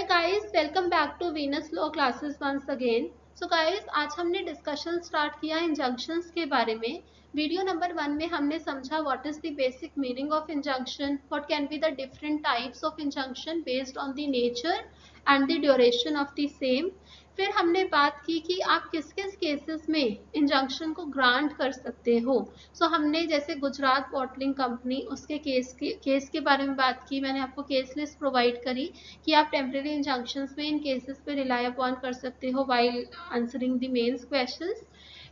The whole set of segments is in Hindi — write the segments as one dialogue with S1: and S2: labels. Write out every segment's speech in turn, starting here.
S1: guys, welcome back to Venus Law classes once again. So guys, आज हमने डिस्कशन स्टार्ट किया इंजंक्शंस के बारे में. वीडियो नंबर 1 में हमने समझा what is the basic meaning of injunction, what can be the different types of injunction based on the nature and the duration of the same. फिर हमने बात की कि आप किस किस केसेस में इंजंक्शन को ग्रांट कर सकते हो. सो हमने जैसे गुजरात बॉटलिंग कंपनी उसके केस के बारे में बात की. मैंने आपको केस लिस्ट प्रोवाइड करी कि आप टेम्परेरी इंजंक्शंस में इन केसेस पे रिलाई अपॉन कर सकते हो while answering the mains questions.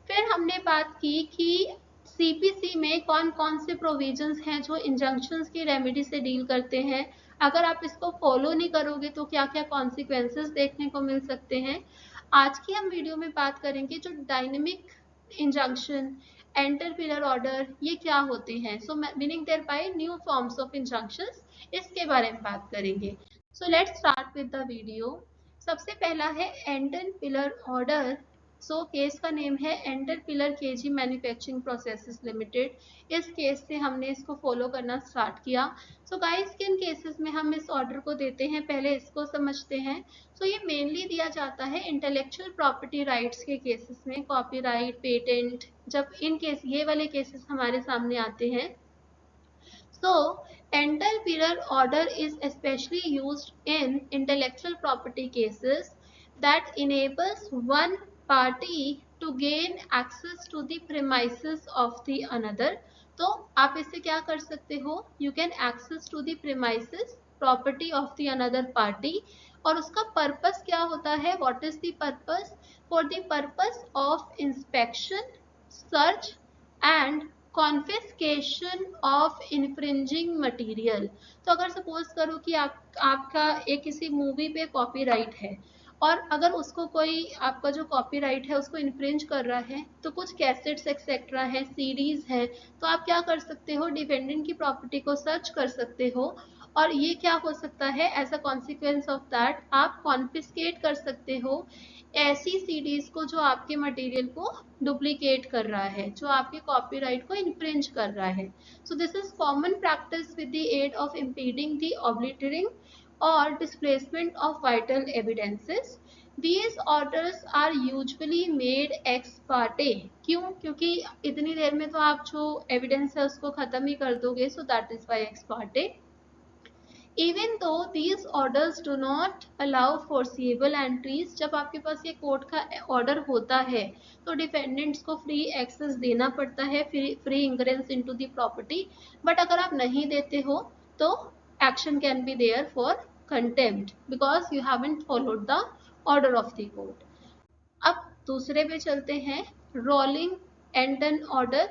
S1: फिर हमने बात की कि सीपीसी में कौन कौन से प्रोविजंस हैं जो इंजंक्शंस की रेमेडी से डील करते हैं. अगर आप इसको फॉलो नहीं करोगे तो क्या क्या कॉन्सिक्वेंसेस देखने को मिल सकते हैं. आज की हम वीडियो में बात करेंगे जो डायनेमिक इंजंक्शन, एंटरपिलर ऑर्डर, ये क्या होते हैं. So meaning thereby new forms of injunctions, इसके बारे में बात करेंगे. So let's start with the video. सबसे पहला है एंटरपिलर ऑर्डर. सो केस का नेम है Anton Piller KG manufacturing processes limited. इस केस से हमने इसको फॉलो करना स्टार्ट किया. सो गाइस, किन केसेस में हम इस ऑर्डर को देते हैं पहले इसको समझते हैं. सो ये मेनली दिया जाता है इंटेलेक्चुअल प्रॉपर्टी राइट्स के केसेस में, कॉपीराइट, पेटेंट, जब इन केस ये वाले केसेस हमारे सामने आते हैं. So, interpleader order is especially used in intellectual property cases that enables one party to gain access to the premises of the another. तो आप इससे क्या कर सकते हो, you can access to the premises, property of the another party. और उसका पर्पस क्या होता है, what is the purpose? For the purpose of inspection, search and confiscation of infringing material. तो अगर सपोज करो कि आपका एक किसी मूवी पे कॉपीराइट है और अगर उसको कोई आपका जो कॉपीराइट है उसको इन्फ्रिंज कर रहा है, तो कुछ कैसेट्स एक्सेट्रा है, सीडीज है, तो आप क्या कर सकते हो, डिफेंडेंट की प्रॉपर्टी को सर्च कर सकते हो. और ये क्या हो सकता है, as a consequence of that आप कॉन्फिस्केट कर सकते हो ऐसी सीडीज को जो आपके मटेरियल को डुप्लीकेट कर रहा है, जो आपके कॉपीराइट को इन्फ्रिंज कर रहा है. So this is common practice with the aid of impeding the obliterating और displacement of vital evidences. These orders are usually made ex parte. क्यों? क्योंकि इतनी देर में तो आप जो एविडेंस है उसको खत्म ही कर दोगे. सो that is by ex parte. Even though these orders do not allow foreseeable entries, जब आपके पास ये कोर्ट का ऑर्डर होता है तो डिफेंडेंट्स को फ्री एक्सेस देना पड़ता है, free ingress into the property. But अगर आप नहीं देते हो तो action can be there for contempt because you haven't followed the order of the court. अब दूसरे पे चलते हैं, रोलिंग एंडन ऑर्डर,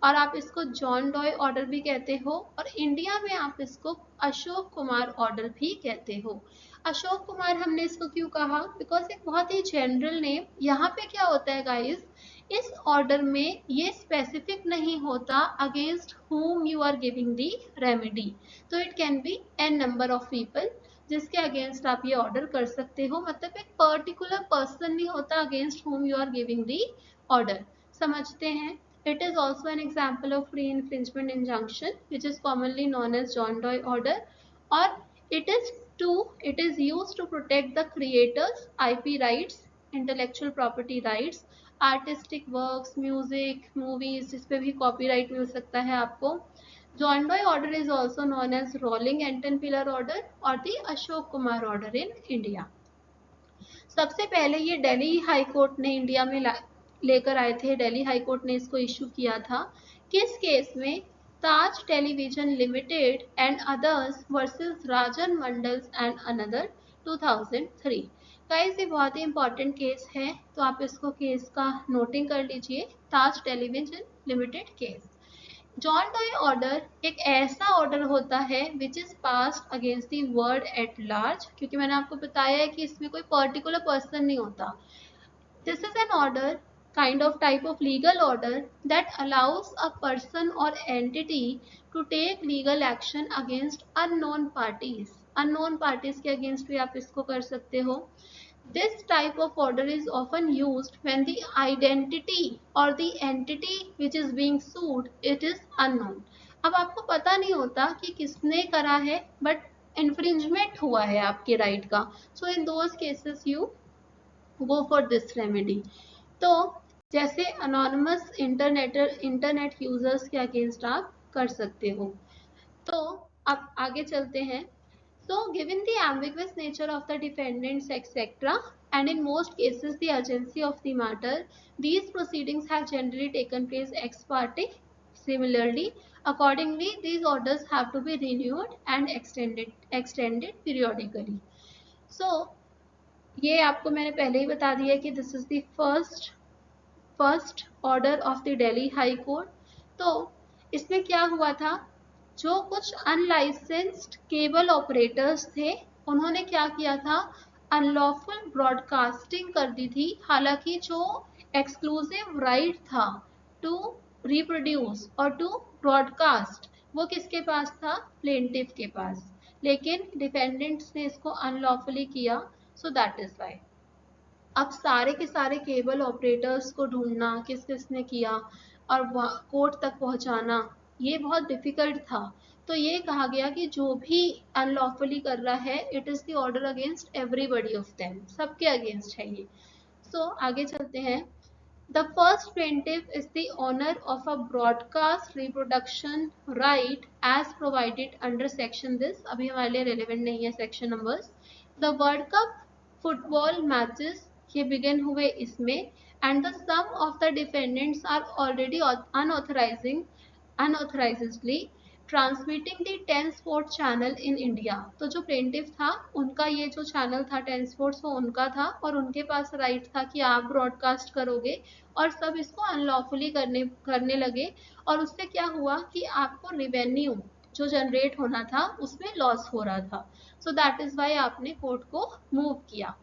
S1: और आप इसको जॉन डॉय ऑर्डर भी कहते हो, और इंडिया में आप इसको अशोक कुमार ऑर्डर भी कहते हो. अशोक कुमार हमने इसको क्यों कहा, बिकॉज एक बहुत ही जनरल नेम. यहाँ पे क्या होता है गाइस, इस ऑर्डर में ये स्पेसिफिक नहीं होता against whom you are giving the remedy. तो it can be n number of people जिसके अगेंस्ट आप ये ऑर्डर कर सकते हो. मतलब एक पर्टिकुलर पर्सन नहीं होता against whom you are giving the order. समझते हैं. It is also an example of free infringement injunction, which is commonly known as John Doe order, or it is used to protect the creators' IP rights, intellectual property rights, artistic works, music, movies, जिस पे भी copyright मिल सकता है आपको. John Doe order is also known as Rolling Anton-Pillar order or the Ashok Kumar order in India. सबसे पहले ये दिल्ली हाई कोर्ट ने इंडिया में लेकर आए थे. दिल्ली हाई कोर्ट ने इसको इशू किया था. किस केस में, Taj television limited and others versus Rajan Mandals and another 2003. Guys, ये बहुत ही इंपॉर्टेंट केस है तो आप इसको केस का नोटिंग कर लीजिए. Taj television limited case. John Doe order एक ऐसा ऑर्डर होता है which is passed against the world at large, क्योंकि मैंने आपको बताया है कि इसमें कोई पर्टिकुलर पर्सन नहीं होता. This is N order, kind of type of legal order that allows a person or entity to take legal action against unknown parties. Unknown parties के against भी आप इसको कर सकते हो. This type of order is often used when the identity or the entity which is being sued it is unknown. अब आपको पता नहीं होता कि किसने करा है, but इन्फ्रिंजमेंट हुआ है आपके राइट का, so in those cases you go for this remedy. तो जैसे अनोनिमस इंटरनेट यूजर्स के अगेंस्ट आप कर सकते हो। तो अब आगे चलते हैं। So, given the ambiguous nature of the defendants, etc., and in most cases the urgency of the matter, these proceedings have generally taken place ex parte. Similarly, accordingly, these orders have to be renewed and extended periodically. So, ये आपको मैंने पहले ही बता दिया कि this is the first order of the Delhi high court. तो इसमें क्या हुआ था, जो कुछ अनलाइसेंस्ड केबल ऑपरेटर्स थे उन्होंने क्या किया था, अनलॉफुल ब्रॉडकास्टिंग कर दी थी। हालांकि जो एक्सक्लूसिव राइट था टू रिप्रोड्यूस और टू ब्रॉडकास्ट वो किसके पास था, प्लेंटिफ के पास, लेकिन डिफेंडेंट्स ने इसको अनलॉफुली किया। सो दैट इज वाई अब सारे के सारे केबल ऑपरेटर्स को ढूंढना किस किसने किया और कोर्ट तक पहुंचाना ये बहुत डिफिकल्ट था। तो ये कहा गया कि जो भी अनलॉफुली कर रहा है it is the order against everybody of them, सबके अगेंस्ट है ये। सो आगे चलते हैं। The first plaintiff is the owner of a broadcast reproduction right as provided under section this, अभी हमारे लिए relevant नहीं है section numbers। The World Cup football matches ये begin हुए इसमें and the sum of the defendants are already unauthorizedly transmitting the 10 sport channel in India. तो जो प्लेंटिफ था उनका ये जो चैनल था 10 स्पोर्ट्स वो उनका था और उनके पास राइट था कि आप ब्रॉडकास्ट करोगे और सब इसको अनलॉफुली करने लगे और उससे क्या हुआ कि आपको रिवेन्यू जो जनरेट होना था उसमें लॉस हो रहा था। सो दैट इज वाई आपने कोर्ट को मूव किया।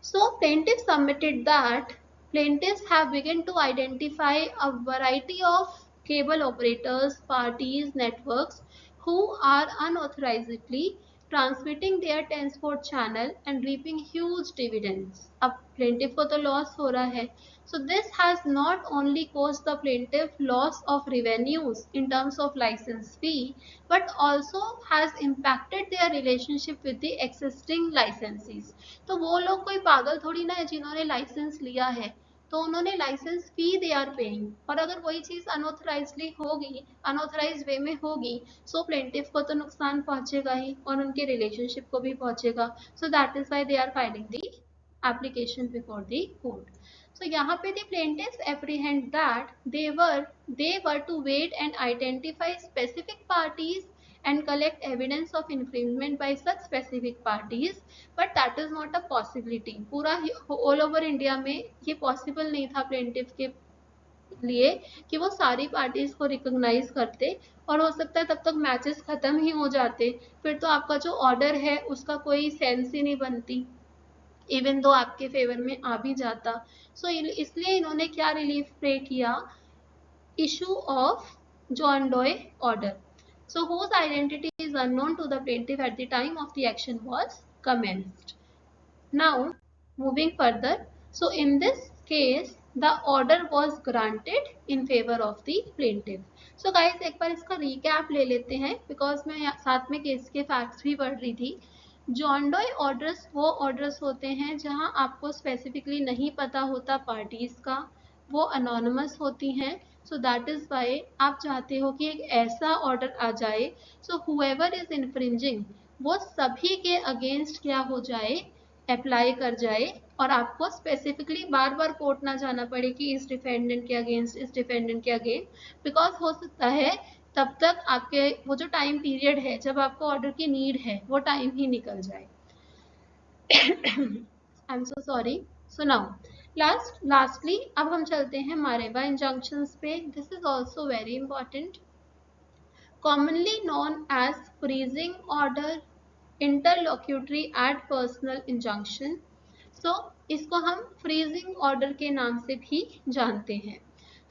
S1: So plaintiffs submitted that plaintiffs have begun to identify a variety of cable operators, parties, networks who are unauthorizedly transmitting their 10 sport channel and reaping huge dividends. अब plaintiff को तो loss हो रहा है। So this has not only caused the plaintiff loss of revenues in terms of license fee, but also has impacted their relationship with the existing licensees. तो वो लोग कोई पागल थोड़ी ना है जिन्होंने लाइसेंस लिया है, तो उन्होंने licence fee they are paying, और अगर वही चीज अनऑथराइजली होगी, अनऑथराइज वे में होगी, सो प्लेंटिफ को तो नुकसान पहुंचेगा ही और उनके रिलेशनशिप को भी पहुंचेगा। So that is why they are filing the application before the court. So यहाँ पे the plaintiffs apprehend that they were to wait and identify specific parties and collect evidence of infringement by such specific parties, but that is not a possibility। पूरा all over India में ये possible नहीं था plaintiff के लिए कि वो सारी पार्टीज को रिकॉग्नाइज करते, और हो सकता है तब तक मैचेस खत्म ही हो जाते, फिर तो आपका जो ऑर्डर है उसका कोई सेंस ही नहीं बनती, इवन दो आपके फेवर में आ भी जाता। सो इसलिए इन्होंने क्या रिलीफ प्रे किया, issue of John Doe order, so whose identity is unknown to the plaintiff at the time of the action was commenced. Now moving further, so in this case the order was granted in favor of the plaintiff। so guys एक बार इसका recap ले लेते हैं because मैं साथ में केस के फैक्ट्स भी पढ़ रही थी। जॉन डॉय ऑर्डर्स वो ऑर्डर्स होते हैं जहां आपको स्पेसिफिकली नहीं पता होता पार्टीज का, वो अनोनिमस होती हैं। सो दैट इज वाई आप चाहते हो कि एक ऐसा ऑर्डर आ जाए सो हुएवर इज इन्फ्रिंजिंग वो सभी के अगेंस्ट क्या हो जाए, अप्लाई कर जाए, और आपको स्पेसिफिकली बार बार कोर्ट ना जाना पड़े कि इस डिफेंडेंट के अगेंस्ट, इस डिफेंडेंट के अगेंस्ट, बिकॉज हो सकता है तब तक आपके वो जो टाइम पीरियड है जब आपको ऑर्डर की नीड है वो टाइम ही निकल जाए। I am so sorry. So now lastly अब हम चलते हैं मारेवा इंजंक्शंस पे। This is also very important. Commonly known as freezing order, interlocutory aid personal injunction. So इसको हम फ्रीजिंग ऑर्डर के नाम से भी जानते हैं।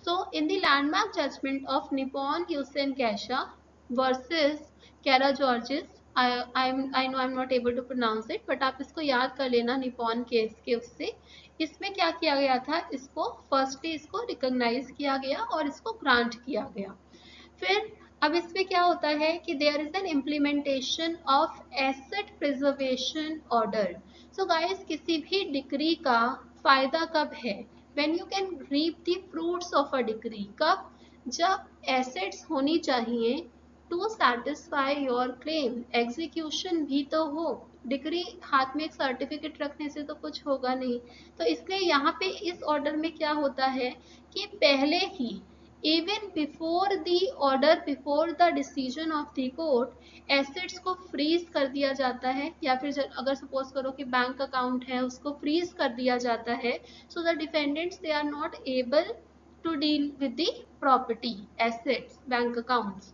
S1: So, in the landmark judgment of Nippon Yusen Kasha versus Kara Georges, I know I'm not able to pronounce it, but आप इसको याद कर लेना निपॉन केस के उससे। इसमें क्या किया गया था, इसको फर्स्टली इसको रिकॉग्नाइज किया गया और इसको ग्रांट किया गया। फिर अब इसमें क्या होता है कि there is an implementation of asset preservation order. So guys, किसी भी डिक्री का फायदा कब है? When you can reap the fruits of a decree. कब? जब एसेट्स होनी चाहिए to satisfy your claim, execution भी तो हो। डिग्री हाथ में एक सर्टिफिकेट रखने से तो कुछ होगा नहीं। तो इसलिए यहाँ पे इस ऑर्डर में क्या होता है कि पहले ही, even before the order, before the decision of the court, assets को फ्रीज कर दिया जाता है, या फिर अगर सपोज करो कि बैंक अकाउंट है उसको फ्रीज कर दिया जाता है। So the defendants they are not able to deal with the property, assets, bank accounts,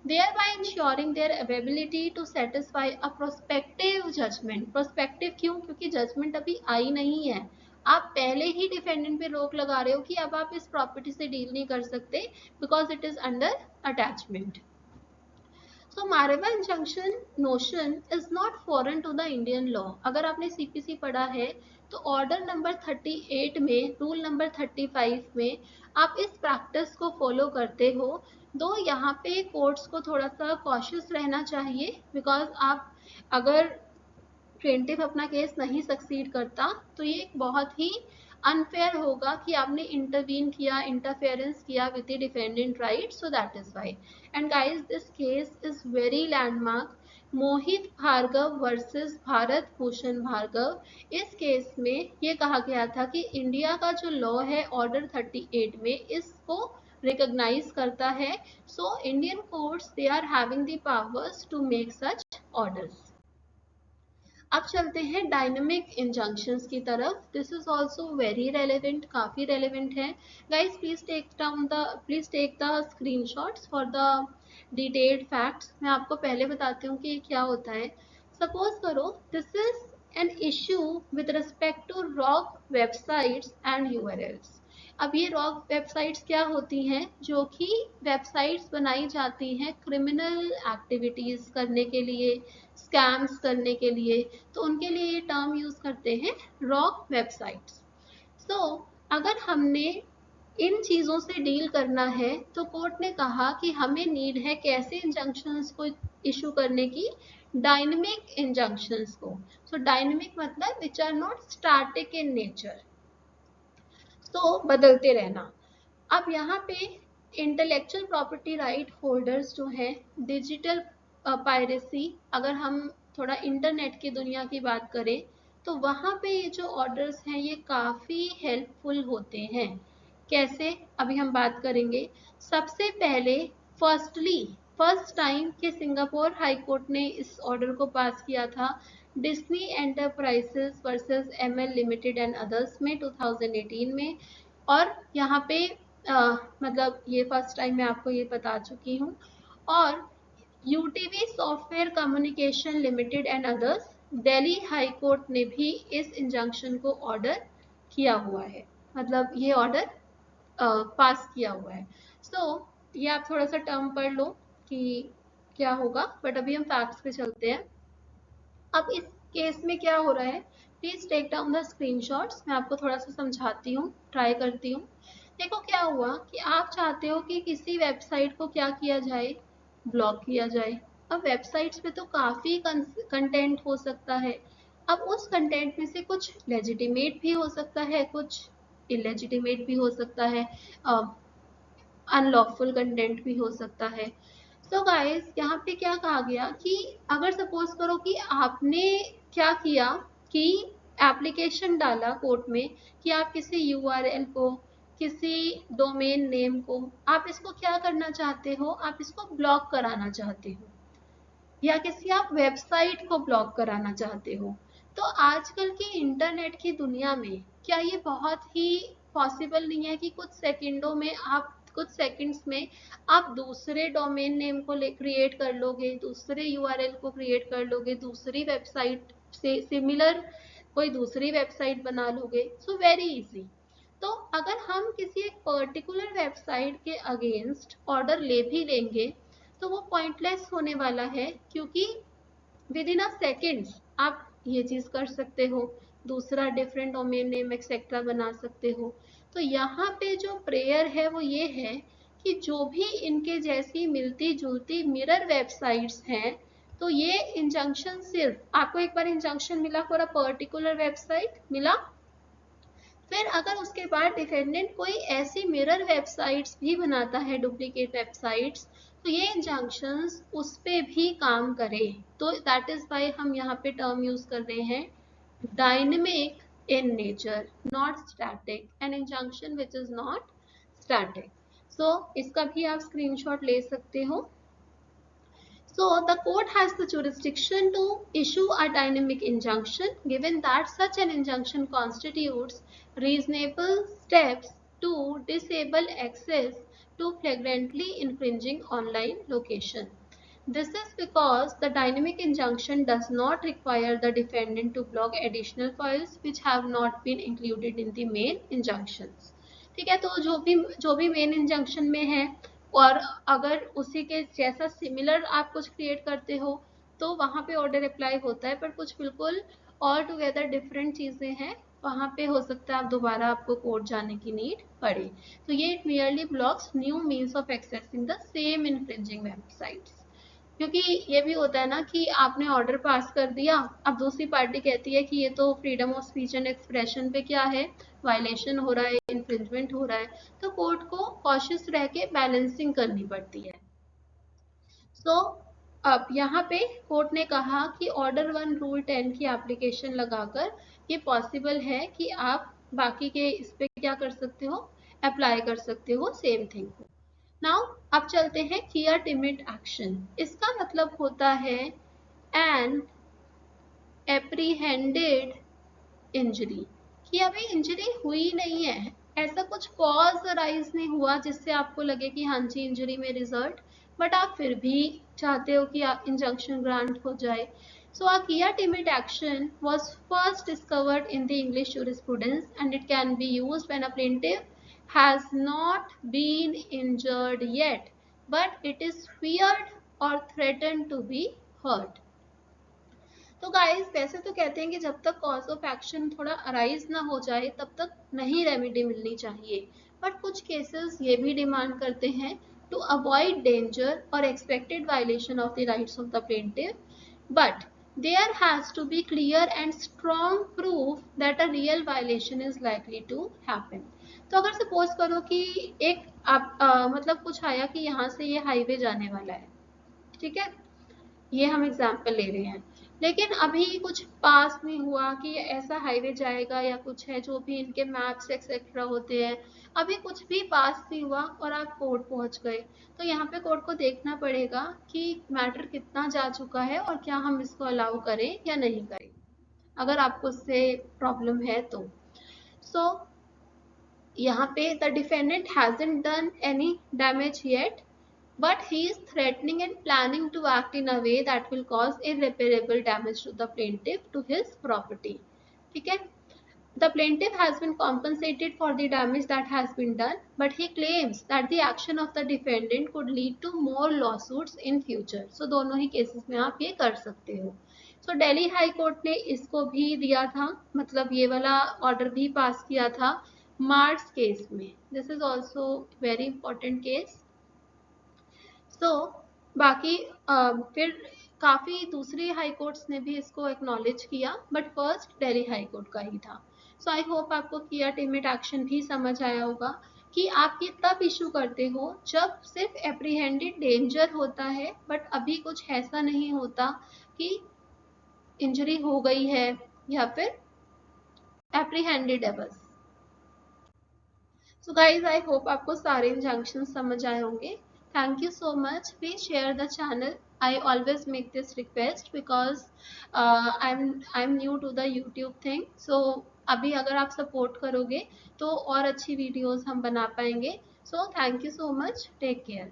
S1: thereby ensuring their ability to satisfy a prospective judgment। prospective क्यों? क्योंकि जजमेंट अभी आई नहीं है। आप पहले ही डिफेंडेंट पे रोक लगा रहे हो कि अब आप इस प्रॉपर्टी से डील नहीं कर सकते, because it is under attachment. So Mareva injunction notion is not foreign to the Indian law. अगर आपने सीपीसी पढ़ा है तो ऑर्डर नंबर 38 में, रूल नंबर 35 में आप इस प्रैक्टिस को फॉलो करते हो। दो यहाँ पे कोर्ट्स को थोड़ा सा कॉशियस रहना चाहिए, बिकॉज आप अगर प्लेंटिफ अपना केस नहीं सक्सीड करता तो ये एक बहुत ही अनफेयर होगा कि आपने इंटरवीन किया, इंटरफेरेंस किया with the defendant right. So that is why. And guys, this case is very landmark. Mohit Bhargava versus Bharat Bhushan Bhargava. इस केस में ये कहा गया था कि इंडिया का जो लॉ है ऑर्डर 38 में इसको रिकॉग्नाइज करता है। So Indian courts they are having the powers to make such orders. अब चलते हैं डायनेमिक इंजंक्शंस की तरफ। This is also very relevant, काफ़ी रेलिवेंट है। Guys please take the screenshots for the detailed facts. मैं आपको पहले बताती हूँ कि ये क्या होता है। सपोज करो this is an issue with respect to rock websites and URLs. अब ये रॉक वेबसाइट्स क्या होती हैं? जो कि वेबसाइट्स बनाई जाती हैं क्रिमिनल एक्टिविटीज करने के लिए, स्कैम्स करने के लिए। तो उनके लिए ये टर्म यूज करते हैं रॉक वेबसाइट्स। सो अगर हमने इन चीज़ों से डील करना है तो कोर्ट ने कहा कि हमें नीड है कैसे इंजंक्शंस को इशू करने की? डायनेमिक इंजंक्शंस को। सो डायनेमिक मतलब which are not static in nature, तो बदलते रहना। अब यहाँ पे इंटेलेक्चुअल प्रॉपर्टी राइट होल्डर्स जो हैं, डिजिटल पायरेसी, अगर हम थोड़ा इंटरनेट की दुनिया की बात करें तो वहाँ पे ये जो ऑर्डर्स हैं ये काफ़ी हेल्पफुल होते हैं। कैसे? अभी हम बात करेंगे। सबसे पहले फर्स्ट टाइम कि सिंगापुर हाई कोर्ट ने इस ऑर्डर को पास किया था Disney enterprises versus ML limited and others में 2018 में। और यहाँ पे मतलब ये फर्स्ट टाइम मैं आपको ये बता चुकी हूँ। और UTV software communication limited and others, Delhi high court ने भी इस इंजंक्शन को ऑर्डर किया हुआ है, मतलब ये ऑर्डर पास किया हुआ है। सो ये आप थोड़ा सा टर्म पढ़ लो कि क्या होगा, बट अभी हम फैक्ट्स पे चलते हैं। अब इस केस में क्या हो रहा है, please take down the screenshots. मैं आपको थोड़ा सा समझाती हूँ, ट्राई करती हूँ। देखो क्या हुआ कि आप चाहते हो कि किसी वेबसाइट को क्या किया जाए, ब्लॉक किया जाए। अब वेबसाइट्स पे तो काफ़ी कंटेंट हो सकता है। अब उस कंटेंट में से कुछ लेजिटिमेट भी हो सकता है, कुछ इलेजिटिमेट भी हो सकता है, अनलॉफुल कंटेंट भी हो सकता है। सो गाइस, यहाँ पे क्या कहा गया कि अगर सपोज करो कि आपने क्या किया कि एप्लीकेशन डाला कोर्ट में कि आप किसी यूआरएल को, किसी डोमेन नेम को, आप इसको क्या करना चाहते हो, आप इसको ब्लॉक कराना चाहते हो, या किसी आप वेबसाइट को ब्लॉक कराना चाहते हो। तो आजकल की इंटरनेट की दुनिया में क्या ये बहुत ही पॉसिबल नहीं है कि कुछ सेकंड्स में आप दूसरे डोमेन नेम को क्रिएट कर लोगे, दूसरे यूआरएल को क्रिएट कर लोगे, दूसरी वेबसाइट से सिमिलर कोई दूसरी वेबसाइट बना लोगे। So very easy. तो अगर हम किसी एक पर्टिकुलर वेबसाइट के अगेंस्ट ऑर्डर ले भी लेंगे तो वो पॉइंटलेस होने वाला है, क्योंकि विद इन अ सेकेंड्स आप ये चीज़ कर सकते हो, दूसरा डिफरेंट डोमेन नेम एक्सेट्रा बना सकते हो। तो यहाँ पे जो प्रेयर है वो ये है कि जो भी इनके जैसी मिलती जुलती मिरर वेबसाइट्स हैं, तो ये इंजंक्शन सिर्फ आपको एक बार इंजंक्शन मिला फॉर अ पर्टिकुलर वेबसाइट मिला, फिर अगर उसके बाद डिफेंडेंट कोई ऐसी मिरर वेबसाइट्स भी बनाता है, डुप्लीकेट वेबसाइट्स, तो ये इंजंक्शंस उस पे भी काम करे। तो दैट इज वाई हम यहाँ पे टर्म यूज कर रहे हैं dynamic in nature, not static, an injunction which is not static. So इसका भी आप स्क्रीनशॉट ले सकते हो। So the court has the jurisdiction to issue a dynamic injunction given that such an injunction constitutes reasonable steps to disable access to flagrantly infringing online location. This is because the dynamic injunction does not require the defendant to block additional files which have not been included in the main injunctions. ठीक है, तो जो भी मेन इंजंक्शन में है और अगर उसी के जैसा सिमिलर आप कुछ क्रिएट करते हो तो वहाँ पे ऑर्डर अप्लाई होता है, पर कुछ बिल्कुल ऑल टुगेदर डिफरेंट चीज़ें हैं, वहाँ पे हो सकता है आप दोबारा आपको कोर्ट जाने की नीड पड़े। तो ये it merely blocks new means of accessing the same infringing websites. क्योंकि ये भी होता है ना कि आपने ऑर्डर पास कर दिया, अब दूसरी पार्टी कहती है कि ये तो freedom of speech and expression पे क्या है, वायलेशन हो रहा है, इन्फ्रिंजमेंट हो रहा है, तो कोर्ट को कॉशियस रह के बैलेंसिंग करनी पड़ती है। सो अब यहाँ पे कोर्ट ने कहा कि ऑर्डर 1 रूल 10 की एप्लीकेशन लगाकर ये पॉसिबल है कि आप बाकी के इस पे क्या कर सकते हो, अप्लाई कर सकते हो सेम थिंग को। नाउ अब चलते हैं किया टिमिट एक्शन। इसका मतलब होता है एन एप्रीहेंडेड इंजरी, कि अभी इंजरी हुई नहीं है, ऐसा कुछ कॉज अराइज नहीं हुआ जिससे आपको लगे कि हाँ जी इंजरी में रिजल्ट, बट आप फिर भी चाहते हो कि इंजंक्शन ग्रांट हो जाए। So a Kia timid action was first discovered in the English jurisprudence and it can be used when a plaintiff has not been injured yet, but it is feared or threatened to be hurt. तो गाइस वैसे तो कहते हैं कि जब तक कॉज ऑफ एक्शन थोड़ा अराइज ना हो जाए तब तक नहीं रेमेडी मिलनी चाहिए, बट कुछ केसेस ये भी डिमांड करते हैं टू अवॉइड डेंजर और expected violation of the rights of the plaintiff, but there has to be clear and strong proof that a real violation is likely to happen. तो अगर सपोज करो कि एक आप मतलब कुछ आया कि यहाँ से ये हाईवे जाने वाला है, ठीक है, ये हम एग्जाम्पल ले रहे हैं, लेकिन अभी कुछ पास नहीं हुआ कि ऐसा हाईवे जाएगा या कुछ है, जो भी इनके मैप्स एक्सेट्रा होते हैं, अभी कुछ भी पास नहीं हुआ और आप कोर्ट पहुंच गए, तो यहाँ पे कोर्ट को देखना पड़ेगा कि मैटर कितना जा चुका है और क्या हम इसको अलाउ करें या नहीं करें, अगर आपको उससे प्रॉब्लम है तो। सो यहाँ पे the defendant hasn't done any damage yet, but he is threatening and planning to act in a way that will cause irreparable damage to the plaintiff to his property. ठीक है, the plaintiff has been compensated for the damage that has been done, but he claims that the action of the defendant could lead to more lawsuits in future. So दोनों ही केसेस में आप ये कर सकते हो। So दिल्ली हाई कोर्ट ने इसको भी दिया था, मतलब ये वाला ऑर्डर भी पास किया था मार्च केस में। This is also very important case. तो बाकी फिर काफ़ी दूसरी हाई कोर्ट्स ने भी इसको एक्नॉलेज किया, but first Delhi high court का ही था। सो आई होप आपको किया टिमिट एक्शन भी समझ आया होगा कि आप ये तब इशू करते हो जब सिर्फ एप्रीहेंडेड डेंजर होता है, बट अभी कुछ ऐसा नहीं होता कि इंजरी हो गई है या फिर एप्रीहेंडेड है बस। सो गाइज आई होप आपको सारे इंजंक्शन समझ आए होंगे। Thank you so much. Please share the channel. I always make this request because I'm new to the YouTube thing. So अभी अगर आप सपोर्ट करोगे तो और अच्छी वीडियोस हम बना पाएंगे। So thank you so much. Take care.